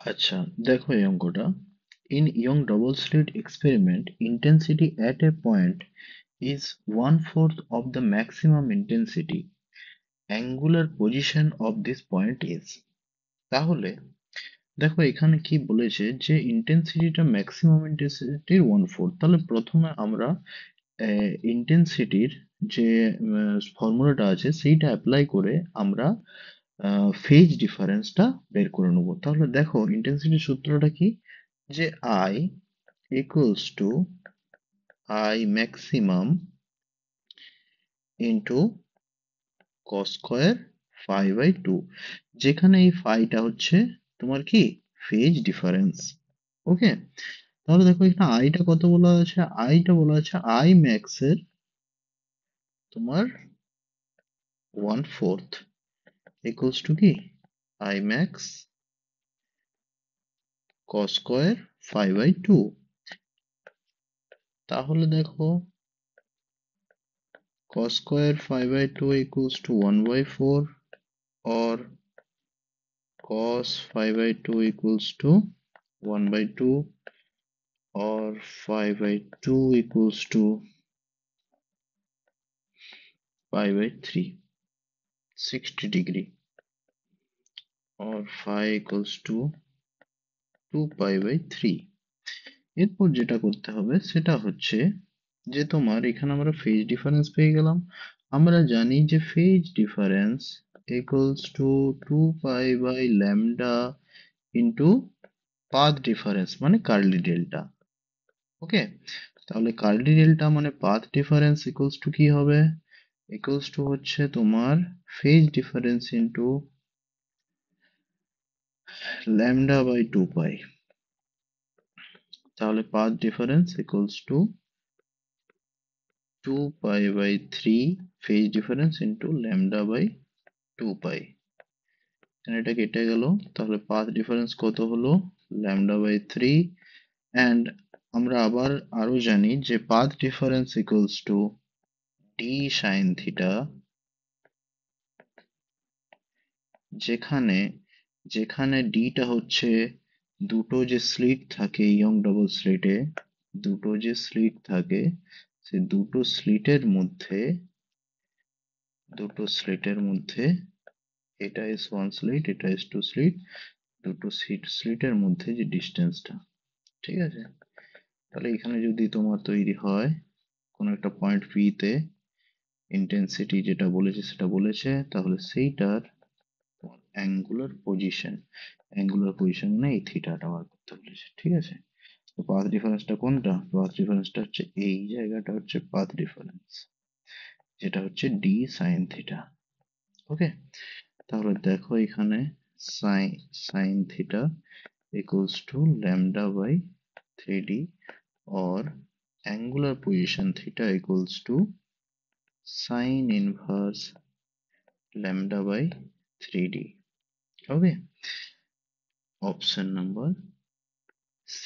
আচ্ছা, দেখো এই অঙ্কটা। In young double slit experiment, intensity at a point is 1/4 of the maximum intensity. Angular position of this point is. তাহলে দেখো এখানে কি বলেছে যে ইন্টেন্সিটিটা ম্যাক্সিমাম ইন্টেন্সিটির 1/4। তাহলে প্রথমে আমরা ইন্টেন্সিটির যে ফর্মুলাটা আছে সেইটা অ্যাপ্লাই করে আমরা ফেজ ডিফারেন্সটা বের করে নেবো। তাহলে দেখো ইন্টেন্সিটির সূত্রটা কি, যে I equals to I maximum into cos square phi by 2, যেখানে এই ফাইটা হচ্ছে তোমার কি ফেজ ডিফারেন্স। ওকে, তাহলে দেখো এখানে আইটা কত বলা আছে, আইটা বলা আছে আই ম্যাক্স এর তোমার 1/4 ইকুয়ালস টু কি I max cos square phi by 2। তাহলে দেখো cos square phi by 2 equals to 1/4, or cos phi by 2 equals to 1/2, or phi by 2 equals to pi by 3, 60 degree, or phi equals to 2 pi by 3। এরপর যেটা করতে হবে সেটা হচ্ছে যে তোমার এখানে আমরা ফেজ ডিফারেন্স পেয়ে গেলাম। আমরা জানি যে phase difference equals to 2 pi by lambda into path difference মানে কার্লি ডেল্টা। ওকে, তাহলে কার্লি ডেল্টা মানে পাথ ডিফারেন্স ইকুয়ালস টু কি হবে, ইকুয়ালস টু হচ্ছে তোমার phase difference into lambda by 2 pi. তাহলে path difference equals to 2 pi by 3 phase difference into lambda by 2 pi. এটা কেটে গেল, তাহলে পাথ ডিফারেন্স কত হলো, ল্যামডা বাই 3। অ্যান্ড আমরা আবার আরো জানি যে path difference equals two D sine theta, যেখানে যেখানে ডিটা হচ্ছে দুটো যে স্লিট থাকে ইয়ং ডবল স্লিটে, দুটো যে স্লিট থাকে সে দুটো স্লিটের মধ্যে এটা ইজ ওয়ান স্লিট, এটা ইজ টু স্লিট, দুটো স্লিটের মধ্যে যে ডিস্টেন্সটা, ঠিক আছে। তাহলে এখানে যদি তোমার তৈরি হয় কোনো একটা পয়েন্ট পি তে ইন্টেন্সিটি যেটা বলেছে সেটা বলেছে, তাহলে সেইটার অ্যাঙ্গুলার পজিশন মানে এই থিটাটা বার করতে বলেছে, ঠিক আছে। তো পাথ ডিফারেন্সটা কোনটা, পাথ ডিফারেন্সটা হচ্ছে এই জায়গাটা হচ্ছে পাথ ডিফারেন্স, যেটা হচ্ছে ডি সাইন থিটা। ওকে, তাহলে দেখো এখানে sine sine theta equals to lambda by 3d, or angular position theta equals to sin inverse lambda by 3d. Okay, option number C.